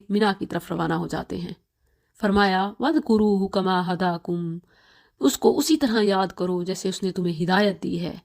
مینا کی طرف روانہ ہو جاتے ہیں۔ فرمایا وَاذْكُرُوهُ كَمَا هَدَاكُمْ، اس کو اسی طرح یاد کرو جیسے اس نے تمہیں ہدایت دی ہے،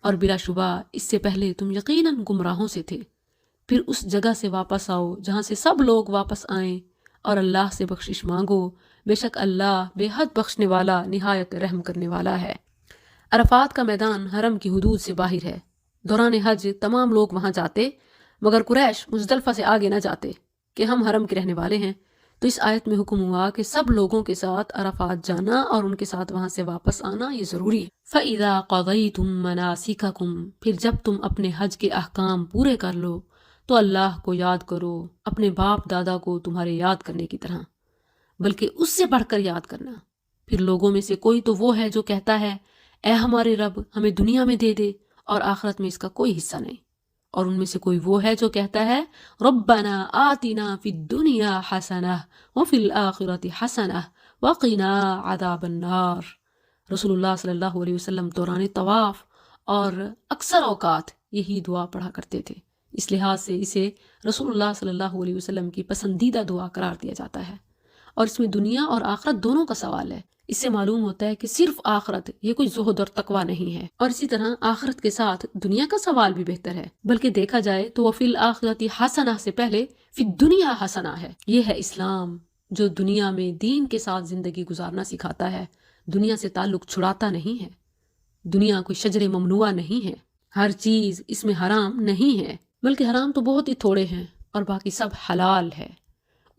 اور بلا شبہ اس سے پہلے تم یقیناً گمراہوں سے تھے۔ پھر اس جگہ سے واپس آؤ جہاں سے سب لوگ واپس آئیں، اور اللہ سے بخشش مانگو، بے شک اللہ بے حد بخشنے والا نہایت رحم کرنے والا ہے۔ عرفات کا میدان حرم کی حدود سے باہر ہے۔ دوران حج تمام لوگ وہاں جاتے، مگر قریش مزدلفہ سے آگے نہ جاتے کہ ہم حرم کے رہنے والے ہیں، تو اس آیت میں حکم ہوا کہ سب لوگوں کے ساتھ عرفات جانا اور ان کے ساتھ وہاں سے واپس آنا یہ ضروری ہے۔ فَإِذَا قَضَيْتُم مَّنَاسِكَكُمْ، پھر جب تم اپنے حج کے احکام پورے کر لو تو اللہ کو یاد کرو اپنے باپ دادا کو تمہارے یاد کرنے کی طرح، بلکہ اس سے بڑھ کر یاد کرنا۔ پھر لوگوں میں سے کوئی تو وہ ہے جو کہتا ہے اے ہمارے رب ہمیں دنیا میں دے دے اور آخرت میں اس کا کوئی حصہ نہیں، اور ان میں سے کوئی وہ ہے جو کہتا ہے ربنا آتنا فی الدنیا حسنہ وفی الآخرۃ حسنہ وقنا عذاب النار۔ رسول اللہ صلی اللہ علیہ وسلم دوران طواف اور اکثر اوقات یہی دعا پڑھا کرتے تھے، اس لحاظ سے اسے رسول اللہ صلی اللہ علیہ وسلم کی پسندیدہ دعا قرار دیا جاتا ہے، اور اس میں دنیا اور آخرت دونوں کا سوال ہے۔ اس سے معلوم ہوتا ہے کہ صرف آخرت یہ کوئی زہد اور تقوی نہیں ہے، اور اسی طرح آخرت کے ساتھ دنیا کا سوال بھی بہتر ہے، بلکہ دیکھا جائے تو وہ فی الآخرۃ حسنہ سے پہلے فی الدنیا حسنہ ہے۔ یہ ہے اسلام جو دنیا میں دین کے ساتھ زندگی گزارنا سکھاتا ہے، دنیا سے تعلق چھڑاتا نہیں ہے۔ دنیا کوئی شجر ممنوعہ نہیں ہے، ہر چیز اس میں حرام نہیں ہے، بلکہ حرام تو بہت ہی تھوڑے ہیں اور باقی سب حلال ہے۔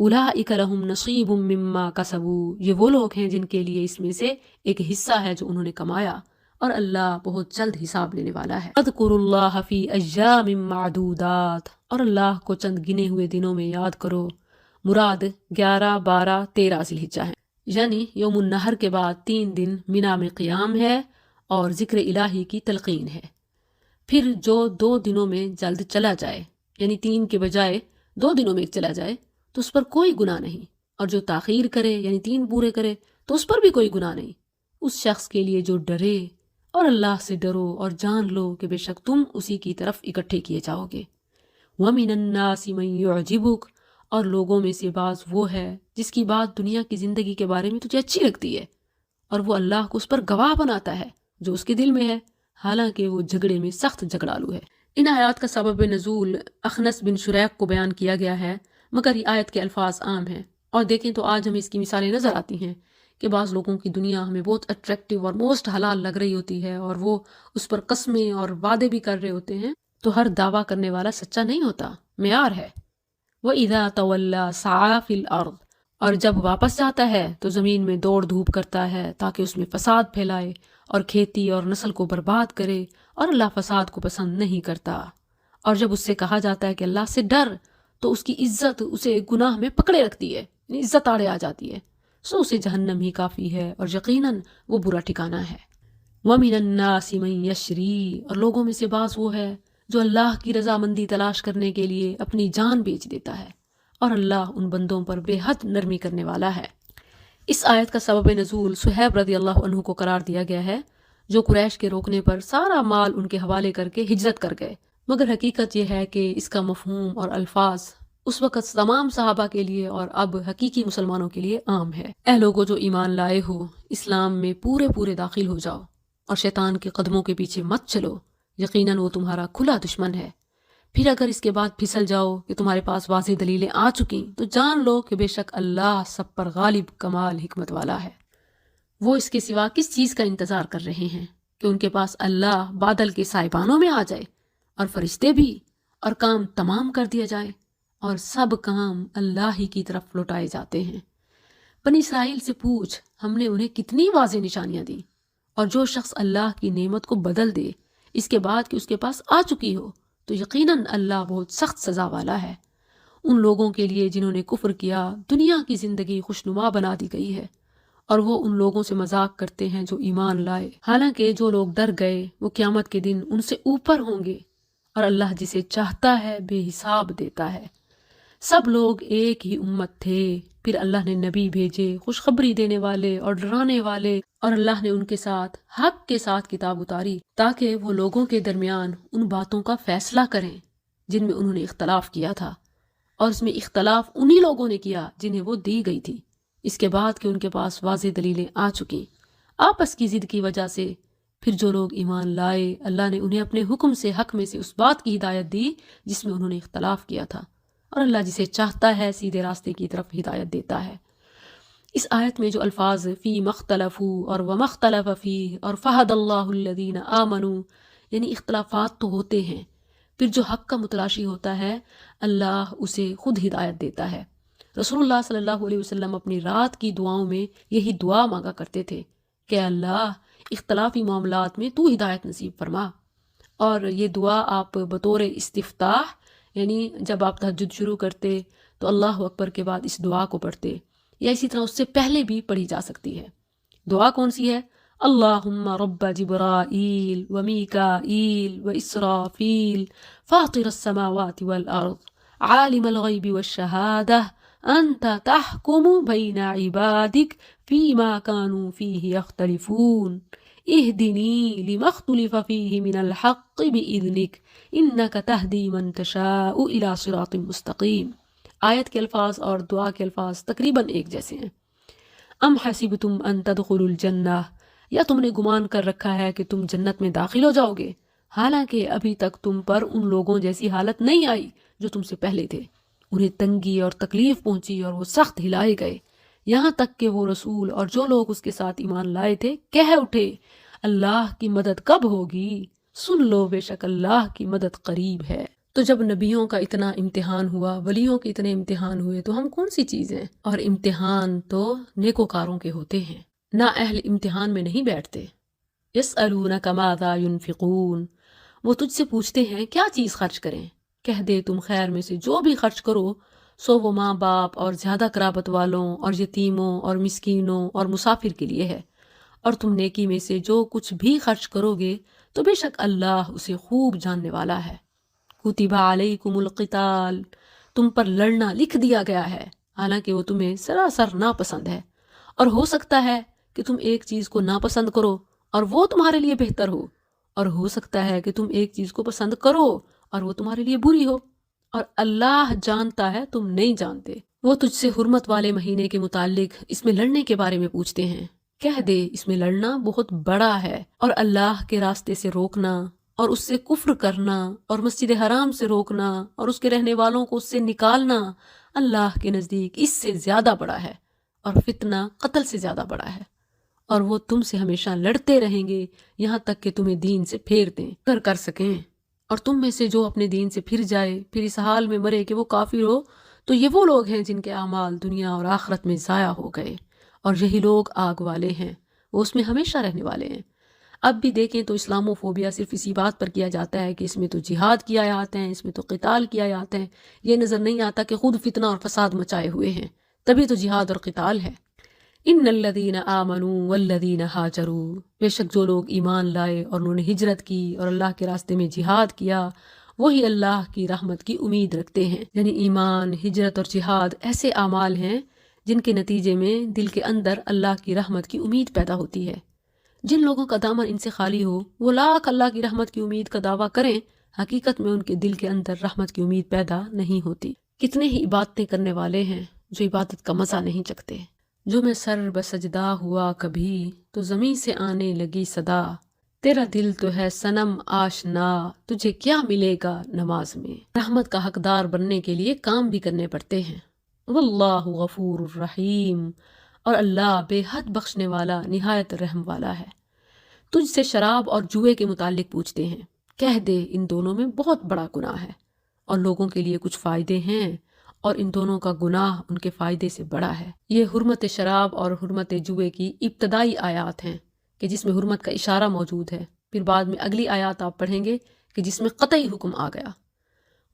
اولئک لہم نصیب مما کسبوا، یہ وہ لوگ ہیں جن کے لیے اس میں سے ایک حصہ ہے جو انہوں نے کمایا، اور اللہ بہت جلد حساب لینے والا ہے۔ اذکروا اللہ فی ایام معدودات، اور اللہ کو چند گنے ہوئے دنوں میں یاد کرو، مراد 11، 12، 13 ذی الحجہ ہیں، یعنی یوم النحر کے بعد 3 دن مینا میں قیام ہے اور ذکر الہی کی تلقین ہے۔ پھر جو 2 دنوں میں جلد چلا جائے، یعنی 3 کے بجائے 2 دنوں میں چلا جائے تو اس پر کوئی گناہ نہیں، اور جو تاخیر کرے یعنی 3 پورے کرے تو اس پر بھی کوئی گناہ نہیں، اس شخص کے لیے جو ڈرے، اور اللہ سے ڈرو اور جان لو کہ بے شک تم اسی کی طرف اکٹھے کیے جاؤ گے۔ وَمِنَ النَّاسِ مَن يُعْجِبُكَ، اور لوگوں میں سے بعض وہ ہے جس کی بات دنیا کی زندگی کے بارے میں تجھے اچھی لگتی ہے، اور وہ اللہ کو اس پر گواہ بناتا ہے جو اس کے دل میں ہے، حالانکہ وہ جھگڑے میں سخت جھگڑالو ہے۔ ان آیات کا سبب نزول اخنس بن شریق کو بیان کیا گیا ہے، مگر یہ آیت کے الفاظ عام ہیں، اور دیکھیں تو آج ہمیں اس کی مثالیں نظر آتی ہیں کہ بعض لوگوں کی دنیا ہمیں بہت اٹریکٹیو اور موسٹ حلال لگ رہی ہوتی ہے، اور وہ اس پر قسمیں اور وعدے بھی کر رہے ہوتے ہیں، تو ہر دعویٰ کرنے والا سچا نہیں ہوتا، معیار ہے۔ وَإِذَا تَوَلَّى سَعَىٰ فِي الْأَرْضِ، اور جب واپس جاتا ہے تو زمین میں دوڑ دھوپ کرتا ہے تاکہ اس میں فساد پھیلائے اور کھیتی اور نسل کو برباد کرے، اور اللہ فساد کو پسند نہیں کرتا۔ اور جب اس سے کہا جاتا ہے کہ اللہ سے ڈر، تو اس کی عزت اسے گناہ میں پکڑے رکھتی ہے، یعنی عزت آڑے آ جاتی ہے، سو اسے جہنم ہی کافی ہے، اور یقیناً وہ برا ٹھکانہ ہے۔ وَمِنَ النَّاسِ مَن يَشْرِي، اور لوگوں میں سے بعض وہ ہے جو اللہ کی رضامندی تلاش کرنے کے لیے اپنی جان بیچ دیتا ہے، اور اللہ ان بندوں پر بے حد نرمی کرنے والا ہے۔ اس آیت کا سبب نزول صہیب رضی اللہ عنہ کو قرار دیا گیا ہے، جو قریش کے روکنے پر سارا مال ان کے حوالے کر کے ہجرت کر گئے، مگر حقیقت یہ ہے کہ اس کا مفہوم اور الفاظ اس وقت تمام صحابہ کے لیے اور اب حقیقی مسلمانوں کے لیے عام ہے۔ اے لوگو جو ایمان لائے ہو، اسلام میں پورے داخل ہو جاؤ، اور شیطان کے قدموں کے پیچھے مت چلو، یقیناً وہ تمہارا کھلا دشمن ہے۔ پھر اگر اس کے بعد پھسل جاؤ کہ تمہارے پاس واضح دلیلیں آ چکی، تو جان لو کہ بے شک اللہ سب پر غالب کمال حکمت والا ہے۔ وہ اس کے سوا کس چیز کا انتظار کر رہے ہیں کہ ان کے پاس اللہ بادل کے سائبانوں میں آ جائے، اور فرشتے بھی، اور کام تمام کر دیا جائے، اور سب کام اللہ ہی کی طرف لوٹائے جاتے ہیں۔ بنی اسرائیل سے پوچھ، ہم نے انہیں کتنی واضح نشانیاں دی، اور جو شخص اللہ کی نعمت کو بدل دے اس کے بعد کہ اس کے پاس آ چکی ہو، تو یقیناً اللہ بہت سخت سزا والا ہے۔ ان لوگوں کے لیے جنہوں نے کفر کیا دنیا کی زندگی خوشنما بنا دی گئی ہے، اور وہ ان لوگوں سے مذاق کرتے ہیں جو ایمان لائے، حالانکہ جو لوگ ڈر گئے وہ قیامت کے دن ان سے اوپر ہوں گے، اور اللہ جسے چاہتا ہے بے حساب دیتا ہے۔ سب لوگ ایک ہی امت تھے، پھر اللہ نے نبی بھیجے خوشخبری دینے والے اور ڈرانے والے، اور اللہ نے ان کے ساتھ حق کے ساتھ کتاب اتاری تاکہ وہ لوگوں کے درمیان ان باتوں کا فیصلہ کریں جن میں انہوں نے اختلاف کیا تھا۔ اور اس میں اختلاف انہی لوگوں نے کیا جنہیں وہ دی گئی تھی، اس کے بعد کہ ان کے پاس واضح دلیلیں آ چکیں آپس کی ضد کی وجہ سے۔ پھر جو لوگ ایمان لائے، اللہ نے انہیں اپنے حکم سے حق میں سے اس بات کی ہدایت دی جس میں انہوں نے اختلاف کیا تھا، اور اللہ جسے چاہتا ہے سیدھے راستے کی طرف ہدایت دیتا ہے۔ اس آیت میں جو الفاظ فی مختلفوا اور ومختلف فیہ اور فہد اللہ الذین آمنوا، یعنی اختلافات تو ہوتے ہیں، پھر جو حق کا متلاشی ہوتا ہے اللہ اسے خود ہدایت دیتا ہے۔ رسول اللہ صلی اللہ علیہ وسلم اپنی رات کی دعاؤں میں یہی دعا مانگا کرتے تھے کہ اللہ اختلافی معاملات میں تو ہدایت نصیب فرما، اور یہ دعا آپ بطور استفتاح، یعنی جب آپ تہجد شروع کرتے تو اللہ اکبر کے بعد اس دعا کو پڑھتے، یا اسی طرح اس سے پہلے بھی پڑھی جا سکتی ہے۔ دعا کون سی ہے؟ اللہم رب جبرائیل و میکائیل و اسرافیل فاطر السماوات والارض عالم الغیب والشہادہ انت تحکم بین عبادک فیما کانوا فیہ یختلفون اہدنی لما اختلف فیہ من الحق بإذنک انک تہدی من تشاء الی صراط مستقیم۔ آیت کے الفاظ اور دعا کے الفاظ تقریباً ایک جیسے ہیں۔ ام حسبتم ان تدخلوا الجنہ، یا تم نے گمان کر رکھا ہے کہ تم جنت میں داخل ہو جاؤ گے، حالانکہ ابھی تک تم پر ان لوگوں جیسی حالت نہیں آئی جو تم سے پہلے تھے، انہیں تنگی اور تکلیف پہنچی اور وہ سخت ہلائے گئے، یہاں تک کہ وہ رسول اور جو لوگ اس کے ساتھ ایمان لائے تھے کہہ اٹھے اللہ کی مدد کب ہوگی، سن لو بے شک اللہ کی مدد قریب ہے۔ تو جب نبیوں کا اتنا امتحان ہوا، ولیوں کے اتنے امتحان ہوئے، تو ہم کون سی چیز ہیں؟ اور امتحان تو نیکوکاروں کے ہوتے ہیں، نا اہل امتحان میں نہیں بیٹھتے۔ یسألونک ماذا ینفقون، وہ تجھ سے پوچھتے ہیں کیا چیز خرچ کریں، کہہ دے تم خیر میں سے جو بھی خرچ کرو سو وہ ماں باپ اور زیادہ قرابت والوں اور یتیموں اور مسکینوں اور مسافر کے لیے ہے، اور تم نیکی میں سے جو کچھ بھی خرچ کرو گے تو بے شک اللہ اسے خوب جاننے والا ہے۔ کتب علیکم القتال، تم پر لڑنا لکھ دیا گیا ہے، حالانکہ وہ تمہیں سراسر ناپسند ہے، اور ہو سکتا ہے کہ تم ایک چیز کو ناپسند کرو اور وہ تمہارے لیے بہتر ہو، اور ہو سکتا ہے کہ تم ایک چیز کو پسند کرو اور وہ تمہارے لیے بری ہو، اور اللہ جانتا ہے تم نہیں جانتے۔ وہ تجھ سے حرمت والے مہینے کے متعلق اس میں لڑنے کے بارے میں پوچھتے ہیں، کہہ دے اس میں لڑنا بہت بڑا ہے، اور اللہ کے راستے سے روکنا اور اس سے کفر کرنا اور مسجد حرام سے روکنا اور اس کے رہنے والوں کو اس سے نکالنا اللہ کے نزدیک اس سے زیادہ بڑا ہے، اور فتنہ قتل سے زیادہ بڑا ہے، اور وہ تم سے ہمیشہ لڑتے رہیں گے یہاں تک کہ تمہیں دین سے پھیر دیں کر سکیں، اور تم میں سے جو اپنے دین سے پھر جائے پھر اس حال میں مرے کہ وہ کافر ہو تو یہ وہ لوگ ہیں جن کے اعمال دنیا اور آخرت میں ضائع ہو گئے، اور یہی لوگ آگ والے ہیں، وہ اس میں ہمیشہ رہنے والے ہیں۔ اب بھی دیکھیں تو اسلامو فوبیا صرف اسی بات پر کیا جاتا ہے کہ اس میں تو جہاد کیا جاتے ہیں، اس میں تو قتال کیا جاتے ہیں، یہ نظر نہیں آتا کہ خود فتنہ اور فساد مچائے ہوئے ہیں، تبھی تو جہاد اور قتال ہے۔ ان الذین آمنوا والذین ہاجروا، بے شک جو لوگ ایمان لائے اور انہوں نے ہجرت کی اور اللہ کے راستے میں جہاد کیا، وہی اللہ کی رحمت کی امید رکھتے ہیں۔ یعنی ایمان، ہجرت اور جہاد ایسے اعمال ہیں جن کے نتیجے میں دل کے اندر اللہ کی رحمت کی امید پیدا ہوتی ہے۔ جن لوگوں کا دامن ان سے خالی ہو وہ لاکھ اللہ کی رحمت کی امید کا دعویٰ کریں، حقیقت میں ان کے دل کے اندر رحمت کی امید پیدا نہیں ہوتی۔ کتنے ہی عبادتیں کرنے والے ہیں جو عبادت کا مزہ نہیں چکھتے۔ جو میں سر بسجدہ ہوا کبھی تو زمین سے آنے لگی صدا، تیرا دل تو ہے صنم آشنا، تجھے کیا ملے گا نماز میں۔ رحمت کا حقدار بننے کے لیے کام بھی کرنے پڑتے ہیں۔ واللہ غفور الرحیم، اور اللہ بے حد بخشنے والا نہایت رحم والا ہے۔ تجھ سے شراب اور جوئے کے متعلق پوچھتے ہیں، کہہ دے ان دونوں میں بہت بڑا گناہ ہے، اور لوگوں کے لیے کچھ فائدے ہیں، اور ان دونوں کا گناہ ان کے فائدے سے بڑا ہے۔ یہ حرمت شراب اور حرمت جوئے کی ابتدائی آیات ہیں کہ جس میں حرمت کا اشارہ موجود ہے، پھر بعد میں اگلی آیات آپ پڑھیں گے کہ جس میں قطعی حکم آ گیا۔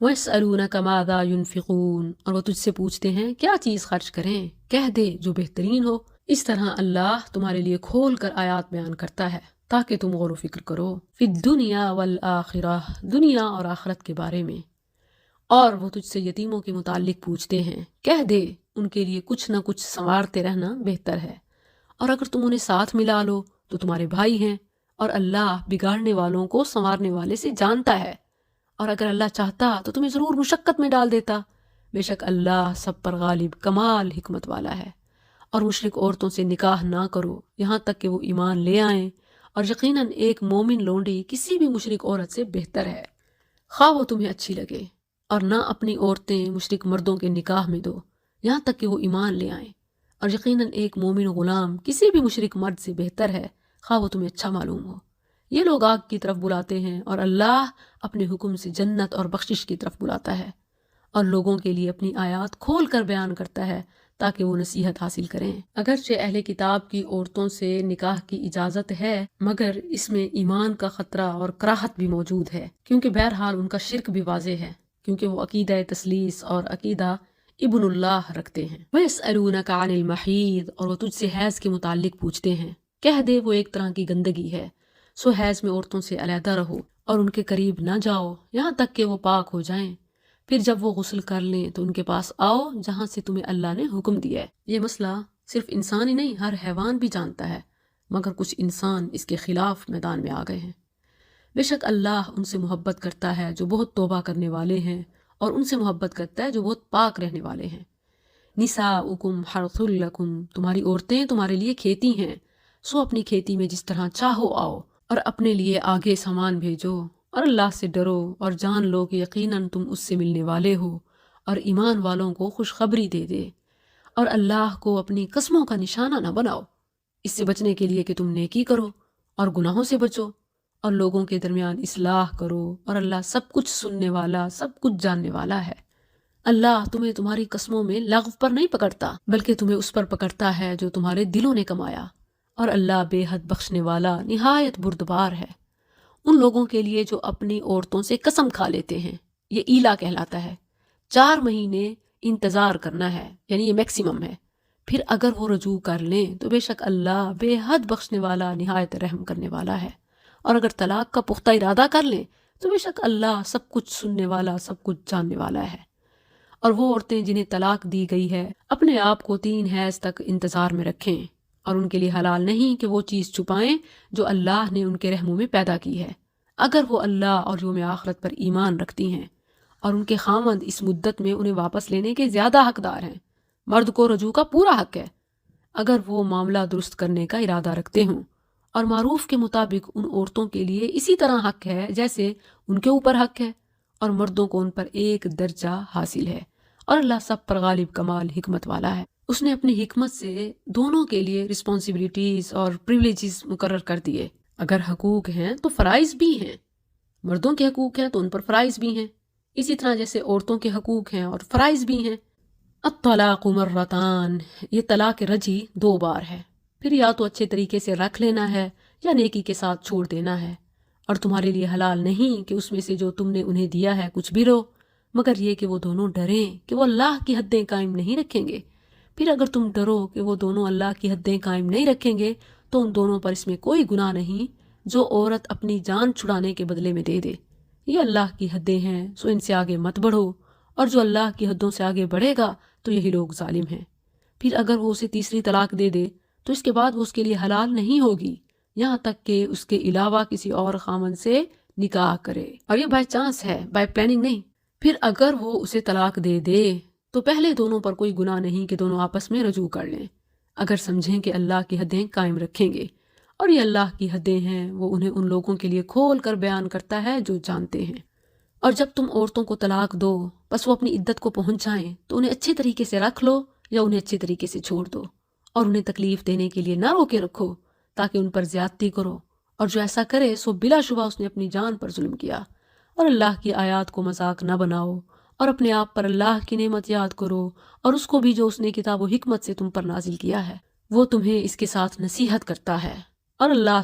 وَيَسْأَلُونَكَ مَاذَا يُنْفِقُونَ، اور وہ تجھ سے پوچھتے ہیں کیا چیز خرچ کریں، کہہ دے جو بہترین ہو۔ اس طرح اللہ تمہارے لیے کھول کر آیات بیان کرتا ہے تاکہ تم غور و فکر کرو، فی الدنیا والآخرہ، دنیا اور آخرت کے بارے میں۔ اور وہ تجھ سے یتیموں کے متعلق پوچھتے ہیں، کہہ دے ان کے لیے کچھ نہ کچھ سنوارتے رہنا بہتر ہے، اور اگر تم انہیں ساتھ ملا لو تو تمہارے بھائی ہیں، اور اللہ بگاڑنے والوں کو سنوارنے والے سے جانتا ہے، اور اگر اللہ چاہتا تو تمہیں ضرور مشقت میں ڈال دیتا، بے شک اللہ سب پر غالب کمال حکمت والا ہے۔ اور مشرک عورتوں سے نکاح نہ کرو یہاں تک کہ وہ ایمان لے آئیں، اور یقیناً ایک مومن لونڈی کسی بھی مشرک عورت سے بہتر ہے، خواہ وہ تمہیں اچھی لگے۔ اور نہ اپنی عورتیں مشرک مردوں کے نکاح میں دو یہاں تک کہ وہ ایمان لے آئیں، اور یقیناً ایک مومن غلام کسی بھی مشرک مرد سے بہتر ہے، خواہ وہ تمہیں اچھا معلوم ہو۔ یہ لوگ آگ کی طرف بلاتے ہیں اور اللہ اپنے حکم سے جنت اور بخشش کی طرف بلاتا ہے، اور لوگوں کے لیے اپنی آیات کھول کر بیان کرتا ہے تاکہ وہ نصیحت حاصل کریں۔ اگرچہ اہل کتاب کی عورتوں سے نکاح کی اجازت ہے، مگر اس میں ایمان کا خطرہ اور کراہت بھی موجود ہے، کیونکہ بہرحال ان کا شرک بھی واضح ہے، کیونکہ وہ عقیدہ تثلیث اور عقیدہ ابن اللہ رکھتے ہیں۔ وَيَسْأَلُونَكَ عَنِ الْمَحِيضِ، اور وہ تجھ سے حیض کے متعلق پوچھتے ہیں، کہہ دے وہ ایک طرح کی گندگی ہے، سو حیض میں عورتوں سے علیحدہ رہو اور ان کے قریب نہ جاؤ یہاں تک کہ وہ پاک ہو جائیں، پھر جب وہ غسل کر لیں تو ان کے پاس آؤ جہاں سے تمہیں اللہ نے حکم دیا ہے۔ یہ مسئلہ صرف انسان ہی نہیں، ہر حیوان بھی جانتا ہے، مگر کچھ انسان اس کے خلاف میدان میں آ گئے ہیں۔ بے شک اللہ ان سے محبت کرتا ہے جو بہت توبہ کرنے والے ہیں، اور ان سے محبت کرتا ہے جو بہت پاک رہنے والے ہیں۔ نساؤکم حرث لکم، تمہاری عورتیں تمہارے لیے کھیتی ہیں، سو اپنی کھیتی میں جس طرح چاہو آؤ، اور اپنے لیے آگے سامان بھیجو، اور اللہ سے ڈرو اور جان لو کہ یقیناً تم اس سے ملنے والے ہو، اور ایمان والوں کو خوشخبری دے دے، اور اللہ کو اپنی قسموں کا نشانہ نہ بناؤ، اس سے بچنے کے لیے کہ تم نیکی کرو اور گناہوں سے بچو، اور لوگوں کے درمیان اصلاح کرو، اور اللہ سب کچھ سننے والا سب کچھ جاننے والا ہے۔ اللہ تمہیں تمہاری قسموں میں لغو پر نہیں پکڑتا، بلکہ تمہیں اس پر پکڑتا ہے جو تمہارے دلوں نے کمایا، اور اللہ بے حد بخشنے والا نہایت بردبار ہے۔ ان لوگوں کے لیے جو اپنی عورتوں سے قسم کھا لیتے ہیں، یہ ایلا کہلاتا ہے، 4 مہینے انتظار کرنا ہے، یعنی یہ میکسیمم ہے، پھر اگر وہ رجوع کر لیں تو بے شک اللہ بے حد بخشنے والا نہایت رحم کرنے والا ہے، اور اگر طلاق کا پختہ ارادہ کر لیں تو بے شک اللہ سب کچھ سننے والا سب کچھ جاننے والا ہے۔ اور وہ عورتیں جنہیں طلاق دی گئی ہے اپنے آپ کو 3 حیض تک انتظار میں رکھیں، اور ان کے لیے حلال نہیں کہ وہ چیز چھپائیں جو اللہ نے ان کے رحموں میں پیدا کی ہے، اگر وہ اللہ اور یوم آخرت پر ایمان رکھتی ہیں، اور ان کے خاوند اس مدت میں انہیں واپس لینے کے زیادہ حقدار ہیں۔ مرد کو رجوع کا پورا حق ہے اگر وہ معاملہ درست کرنے کا ارادہ رکھتے ہوں، اور معروف کے مطابق ان عورتوں کے لیے اسی طرح حق ہے جیسے ان کے اوپر حق ہے، اور مردوں کو ان پر ایک درجہ حاصل ہے، اور اللہ سب پر غالب کمال حکمت والا ہے۔ اس نے اپنی حکمت سے دونوں کے لیے رسپانسبلٹیز اور پریولیجز مقرر کر دیے۔ اگر حقوق ہیں تو فرائض بھی ہیں، مردوں کے حقوق ہیں تو ان پر فرائض بھی ہیں، اسی طرح جیسے عورتوں کے حقوق ہیں اور فرائض بھی ہیں۔ الطلاق مرتان، یہ طلاق رجعی 2 بار ہے، پھر یا تو اچھے طریقے سے رکھ لینا ہے یا نیکی کے ساتھ چھوڑ دینا ہے، اور تمہارے لیے حلال نہیں کہ اس میں سے جو تم نے انہیں دیا ہے کچھ بھی لو، مگر یہ کہ وہ دونوں ڈریں کہ وہ اللہ کی حدیں قائم نہیں رکھیں گے۔ پھر اگر تم ڈرو کہ وہ دونوں اللہ کی حدیں قائم نہیں رکھیں گے تو ان دونوں پر اس میں کوئی گناہ نہیں جو عورت اپنی جان چھڑانے کے بدلے میں دے دے، یہ اللہ کی حدیں ہیں، سو ان سے آگے مت بڑھو، اور جو اللہ کی حدوں سے آگے بڑھے گا تو یہی لوگ ظالم ہیں۔ پھر اگر وہ اسے تیسری طلاق دے دے تو اس کے بعد وہ اس کے لیے حلال نہیں ہوگی یہاں تک کہ اس کے علاوہ کسی اور خامن سے نکاح کرے، اور یہ بائی چانس ہے، بائی پلاننگ نہیں۔ پھر اگر وہ اسے طلاق دے دے تو پہلے دونوں پر کوئی گناہ نہیں کہ دونوں آپس میں رجوع کر لیں، اگر سمجھیں کہ اللہ کی حدیں قائم رکھیں گے، اور یہ اللہ کی حدیں ہیں وہ انہیں ان لوگوں کے لیے کھول کر بیان کرتا ہے جو جانتے ہیں۔ اور جب تم عورتوں کو طلاق دو بس وہ اپنی عدت کو پہنچ جائیں تو انہیں اچھے طریقے سے رکھ لو یا انہیں اچھے طریقے سے چھوڑ دو، اور انہیں تکلیف دینے کے لیے نہ روکے رکھو تاکہ ان پر زیادتی کرو، اور جو ایسا کرے سو بلا شبہ اس نے اپنی جان پر ظلم کیا۔ اور اللہ کی آیات کو مذاق نہ بناؤ، اور اپنے آپ پر اللہ کی نعمت یاد کرو، اور اس کو بھی جو اس نے کتاب و حکمت سے تم پر نازل کیا ہے، وہ تمہیں اس کے ساتھ نصیحت کرتا ہے، اور اللہ